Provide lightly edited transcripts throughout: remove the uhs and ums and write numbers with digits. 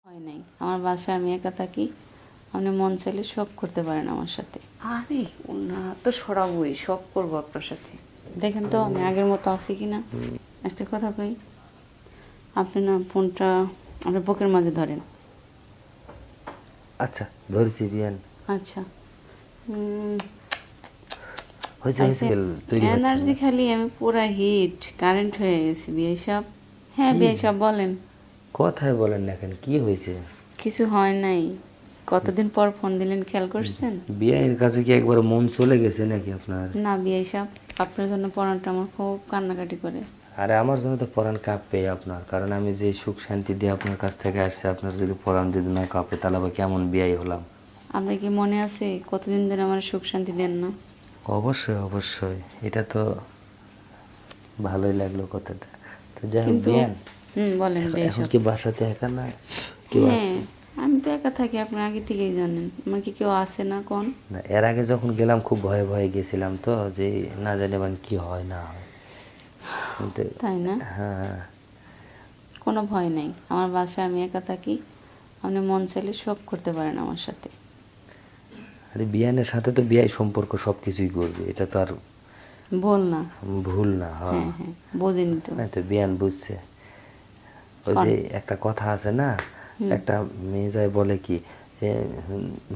হয় নাই। আমার বাসায় আমি একা থাকি। আপনি মন চাইলে সব করতে পারেন আমার সাথে। আরে না তো সরাবই, সব করবো আপনার সাথে। দেখেন তো আমি আগের মতো আছি কি না। একটা কথা কই, আপনি না ফোনটা আপনার বুকের মাঝে ধরেন। আচ্ছা ধরেছি বিয়ান। আচ্ছা হয়েছে হয়েছে তৈরি হচ্ছে এনার্জি না। খালি আমি পুরা হিট কারেন্ট হয়ে গেছি বিয়ে সাহেব। হ্যাঁ কি? বিয়ে সাহেব বলেন। কথাই বলেন না কেন, কি হয়েছে? কিছু হয় নাই। কতদিন পর ফোন দিলেন খেয়াল করছেন? বিয়ের কাছে কি একবার মন চলে গেছে নাকি আপনার? না বিয়ে সাহেব, আপনার জন্য পড়াটা আমার খুব কান্নাকাটি করে। আরে আমার জন্য তো পরাণ কাঁপবে আপনার, কারণ আমি যে সুখ শান্তি দিয়ে আপনার কাছ থেকে আসছে, আপনার যদি পরাণ যদি না কাঁপে তাহলে আবার কেমন বিয়াই হলাম। আপনার কি মনে আছে কতদিন ধরে আমার সুখ শান্তি দেন না? অবশ্যই অবশ্যই, এটা তো ভালোই লাগলো কথাটা। তো যাই হোক কিন্তু বিয়ান, বলেন বিয়ে এখন সাহেব। কি বাসাতে একা না? হ্যাঁ আমি তো একা থাকি, আপনি আগে থেকেই জানেন। আমার কি কেউ আসে না কোন? না, এর আগে যখন গেলাম খুব ভয়ে ভয়ে গেছিলাম, তো যে না জানি মানে কি হয় না হয়। কিন্তু তাই না? হ্যাঁ, কোনো ভয় নেই। আমার বাসায় আমি একা থাকি। আপনি মন চাইলে সব করতে পারেন আমার সাথে। আরে বিয়ানের সাথে তো বিয়াই সম্পর্ক সব কিছুই করবে, এটা তো আর বল না। ভুল না। হ্যাঁ, হ্যাঁ হ্যাঁ বোঝেনি তো। না তো বিয়ান বুঝছে। ওই কোন? যে একটা কথা আছে না, একটা মেয়ে যায় বলে কি এ,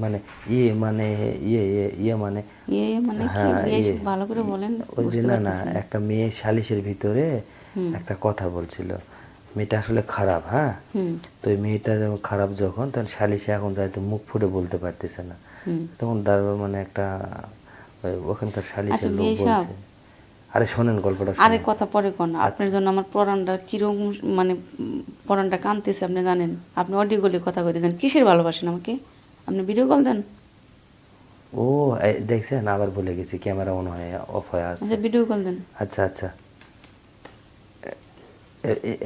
মানে ইয়ে মানে ইয়ে ইয়ে ইয়ে মানে ইয়ে মানে কি হ্যাঁ বিয়ে ইয়ে, ভালো করে বলেন, ওই যে বুঝতে না না পারতেছি না। একটা মেয়ে সালিশের ভিতরে একটা কথা বলছিল, মেয়েটা আসলে খারাপ। হ্যাঁ, তো ওই মেয়েটা যখন খারাপ, যখন তখন সালিশে এখন যাইতে মুখ ফুটে বলতে পারতেছে না, তখন দাঁড়াবে মানে একটা ওখানকার আচ্ছা সালিশের লোক বিয়ে সাহেব, বলছে। আরে শোনেন গল্পটা আরে শোনেন। কথা পরে কোন। আপনার জন্য আমার পরানটা কিরকম, মানে পরানটা কাঁদতেছে আপনি জানেন? আপনি অডিও কলে কথা কইতে দেন, কিসের ভালোবাসেন আমাকে? আপনি ভিডিও কল দেন। ও দেখছেন, আবার বলে গেছি, ক্যামেরা অন হয়ে অফ হয়ে আছে। আচ্ছা ভিডিও কল দেন। আচ্ছা আচ্ছা,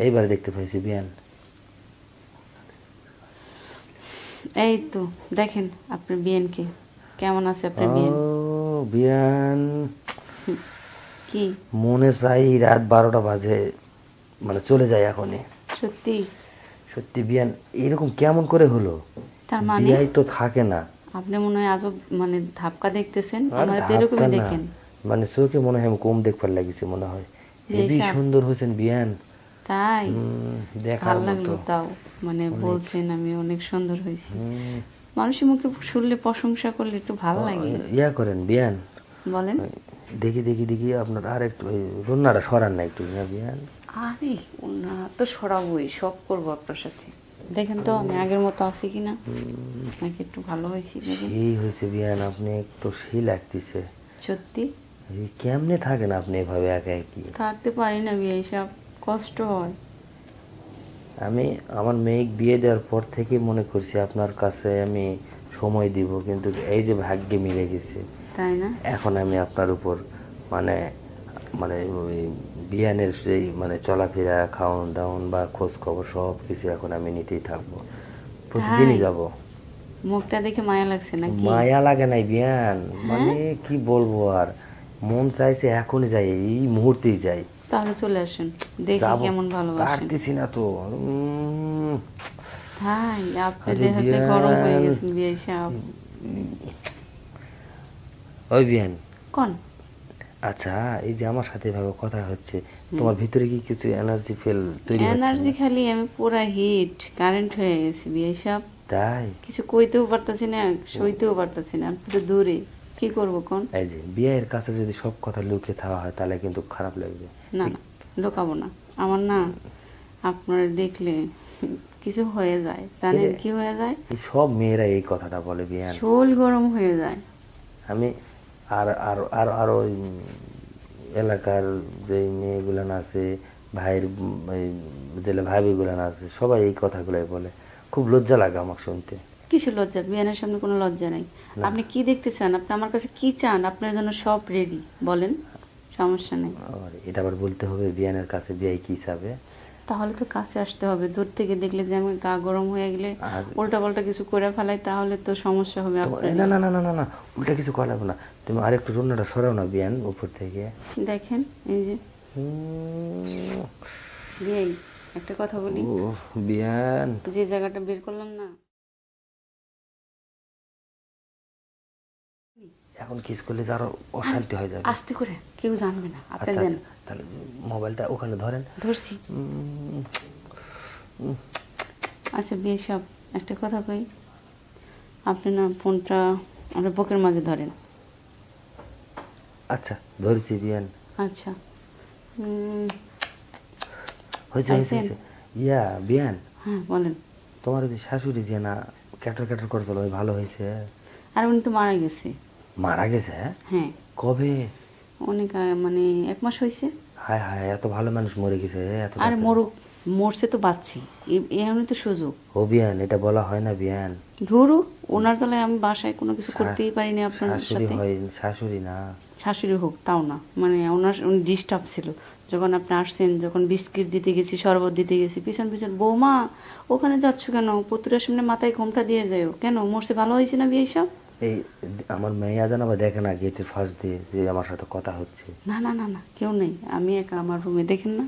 এইবার দেখতে পাইছি বিয়ান। এই তো দেখেন আপনার বিয়েনকে কেমন আছে ও আপনার বিয়েন। বিয়ান, কি মনে চাই রাত 12টা বাজে, মানে চলে যায় এখনই। সত্যি? সত্যি বিয়ান, এরকম কেমন করে হলো? তার মানে বিয়াই তো থাকে না। আপনি মনে হয় আজব মানে ধাপকা দেখতেছেন, আর আমার তো ধাক্কা এরকমই না, দেখেন। মানে চোখে মনে হয় আমি কম দেখবার লাগিছে মনে হয়। বিয়ে হেবি সাহেব, সুন্দর হয়েছেন বিয়ান। তাই? দেখার ভাল লাগলো মতো। তাও, মানে বলছেন আমি অনেক সুন্দর হয়েছি। মানুষের মুখে শুনলে প্রশংসা করলে একটু ভালো লাগে। ইয়া করেন বিয়ান, বলেন। দেখি দেখি দেখি আপনার আর একটু ওই রুন্নাটা সরান না একটু না বিয়ান। আরে না তো সরাবই, সব করবো আপনার সাথে। দেখেন তো আমি আগের মতো আছি কি না, নাকি একটু ভালো হয়েছি দেখেন। সেই হয়েছে বিয়ান, আপনি একটু সেই লাগতেছে। সত্যি? এই কেমনে থাকেন আপনি এভাবে একা একই? থাকতে পারি না বিয়ে সব, কষ্ট হয়। আমি আমার মেয়েকে বিয়ে দেওয়ার পর থেকে মনে করছি আপনার কাছে আমি সময় দিব, কিন্তু এই যে ভাগ্যে মিলে গেছে, তাই না? এখন আমি আপনার উপর মানে মানে ওই বিয়ানের সেই মানে চলাফেরা, খাওয়ান দাওয়ান বা খোঁজ খবর সব কিছু এখন আমি নিতেই থাকবো, প্রতিদিনই তাই? যাব। মুখটা দেখে মায়া লাগছে নাকি? মায়া লাগে নাই বিয়ান, হ্যাঁ, মানে কি বলবো আর, মন চাইছে এখনই যাই, এই মুহূর্তেই যাই। তাহলে চলে আসেন, দেখি যাব, কেমন ভালোবাসেন। পারতেছি না তো। তাই? আপনি আরে দেহাতে গরম হয়ে গেছেন বিয়ে সব। ওই বিয়ান, কোন? আচ্ছা এই যে আমার সাথে এভাবে কথা হচ্ছে, তোমার ভিতরে কি কিছু এনার্জি ফেল তৈরি হচ্ছে এনার্জি না? খালি আমি পুরা হিট কারেন্ট হয়ে গেছি বিয়ে সব। তাই? কিছু কইতেও পারতাছি না, সইতেও পারতাছি না, আপনি তো দূরে। কি করবো কোন? এই যে বিয়ের কাছে যদি সব কথা লুকিয়ে থাকা হয় তাহলে কিন্তু খারাপ লাগবে। না না, লুকাবো না। আমার না আপনার দেখলে কিছু হয়ে যায়, জানেন কি হয়ে যায়? এই সব মেয়েরা এই কথাটা বলে বিয়ান। শোল গরম হয়ে যায়। আমি আর আর আর আর ওই এলাকার যে মেয়েগুলান আছে, ভাইয়ের ওই জেলে ভাবিগুলান আছে, সবাই এই কথাগুলাই বলে, খুব লজ্জা লাগে আমার শুনতে। কিসের লজ্জা? বিয়ানের সামনে কোনো লজ্জা নাই। আপনি কি দেখতে চান? আপনি আমার কাছে কি চান? আপনার জন্য সব রেডি, বলেন, সমস্যা নেই। আর এটা আবার বলতে হবে বিয়ানের কাছে বিয়াই কি চাবে? তাহলে তো কাছে আসতে হবে। দূর থেকে দেখলে যে আমি গা গরম হয়ে গেলে আর উল্টা পাল্টা কিছু করে ফেলাই, তাহলে তো সমস্যা হবে আপনার। না না না না না না, উল্টা কিছু করা যাবে না, তুমি আরেকটু রান্নাটা সরাও না বিয়ান উপর থেকে। দেখেন এই যে হুম, বিয়েই একটা কথা বলি, ও বিয়ান, যে জায়গাটা বের করলাম না, এখন কিস করলে যে আরো অশান্তি হয়ে যাবে। আস্তে করে, কেউ জানবে না, আপনি আচ্ছা দেন। আচ্ছা, তাহলে মোবাইলটা ওখানে ধরেন। ধরছি। আচ্ছা বিয়ে সব, একটা কথা কই, আপনি না ফোনটা আপনার বুকের মাঝে ধরেন। আচ্ছা ধরেছি বিয়ান। আচ্ছা হয়েছে হয়েছে আইছেন? হয়েছে। ইয়া বিয়ান, হ্যাঁ বলেন। তোমার ওই যে শাশুড়ি যে না ক্যাটার ক্যাটার করে চলো, ভালো হয়েছে? আর উনি তো মারা গেছে। মারা গেছে? হ্যাঁ, হ্যাঁ কবে? অনেক মানে 1 মাস হয়েছে। হায় হায়, এত ভালো মানুষ মরে গেছে এত আর তাড়াতাড়ি? মরুক, মরছে তো বাঁচছি, এমনি তো সুযোগ। ও বিয়ান, এটা বলা হয় না বিয়ান। ধরু, ওনার জ্বালায় আমি বাসায় কোনো কিছু করতেই পারিনি আপনার শাশুড়ি সাথে। হয়, শাশুড়ি না। শাশুড়ি হোক তাও না, মানে ওনার উনি ডিস্টার্ব ছিল যখন আপনি আসছেন, যখন বিস্কিট দিতে গেছি, শরবত দিতে গেছি, পিছন পিছন বৌমা ওখানে যাচ্ছ কেন, পুতুরের সামনে মাথায় ঘোমটা দিয়ে যাও কেন, মরছে ভালো হয়েছে না বিয়ে সব? এই আমার মেয়ে আজান আবার দেখে না গেটের ফাঁস দিয়ে যে আমার সাথে কথা হচ্ছে। না না না না, কেউ নেই, আমি একা আমার রুমে, দেখেন না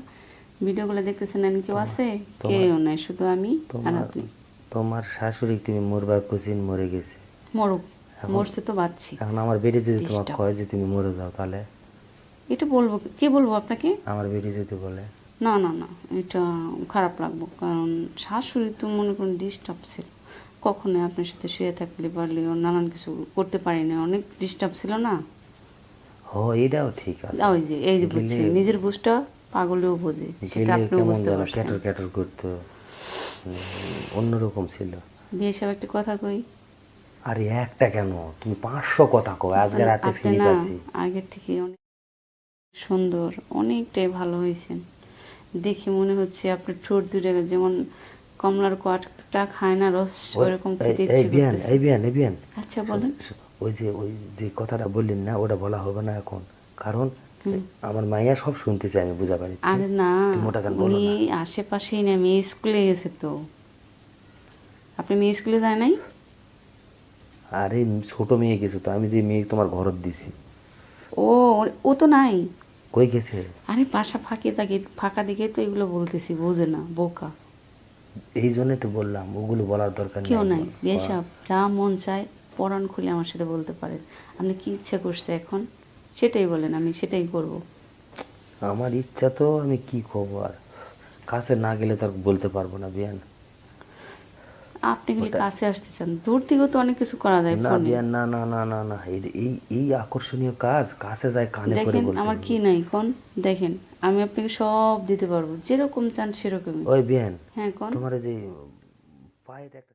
ভিডিওগুলো দেখতেছেন, না কেউ আছে? কেউ নাই, শুধু আমি আর তোমার আপনি। তোমার শাশুড়ি তুমি মরবার কুচিন মরে গেছে। মরুক, মরছে তো বাঁচছি। এখন আমার বেটি যদি তোমাকে Disturb. কয় যে তুমি মরে যাও, তাহলে এটা বলবো, কে বলবো আপনাকে? আমার বেটি যদি বলে? না না না, এটা খারাপ লাগবো, কারণ শাশুড়ি তো মনে করুন ডিস্টার্ব ছিল, কখনো আপনার সাথে শুয়ে থাকলে পারলে ও নানান কিছু করতে পারিনি, অনেক ডিস্টার্ব ছিল না। ও এটাও ঠিক আছে। ওই যে এই যে বুঝছি, নিজের বুঝটা পাগলেও বোঝে, সেটা গেলে আপনিও কেমন বুঝতে যেন পারছেন। ক্যাটর ক্যাটর করতো, অন্যরকম ছিল। বিয়ে সব একটা কথা কই, আরে একটা কেন, তুমি 500 কথা কও, আজকে রাতে আপনি ফিরে না পাচ্ছি। আগের থেকে অনেক সুন্দর, অনেকটাই ভালো হয়েছেন। দেখে মনে হচ্ছে আপনার ঠোঁট দুটো যেমন কমলার কোয়াটা খায় না রস, ওরকম খেতে ইচ্ছে করতেছে। এই বিয়ান, এই বিয়ান, আচ্ছা বলেন। ওই যে কথাটা বললেন না, ওটা বলা হবে না এখন, কারণ আমার মাইয়া সব শুনতে চাই, আমি বুঝা পারি। আরে না, তুমি ওটা কেন বলো উনি না? আশেপাশেই না, মেয়ে স্কুলে গেছে তো। আপনি মেয়ে স্কুলে যায় নাই? আরে ছোট মেয়ে গেছো তো, আমি যে মেয়ে তোমার ঘরত দিছি। ও, ও তো নাই। কই গেছে? আরে বাসা ফাঁকা দিকে তো এগুলো বলতেছি, বোঝে না, বোকা। এই জন্যই তো বললাম, ওগুলো বলার দরকার কেউ নাই, নেই। বেশাব যা মন চায় পরাণ খুলে আমার সাথে বলতে পারেন। আপনি কি ইচ্ছে করছে এখন সেটাই বলেন, আমি সেটাই করব। আমার ইচ্ছা তো, আমি কি করবো আর, কাছে না গেলে তো আর বলতে পারবো না বিয়ান। আপনি খালি কাছে আসতে চান, দূর থেকেও তো অনেক কিছু করা যায় না ফোনে। বিয়ান, না না না না না, এই এই আকর্ষণীয় কাজ কাছে যায় কানে করে দেখেন বলতে আমার হবে। কি নাই কোন, দেখেন আমি আপনাকে সব দিতে পারবো, যেরকম চান সেরকমই। ওই বিয়ান, হ্যাঁ কোন। তোমার ওই যে পায়ে একটা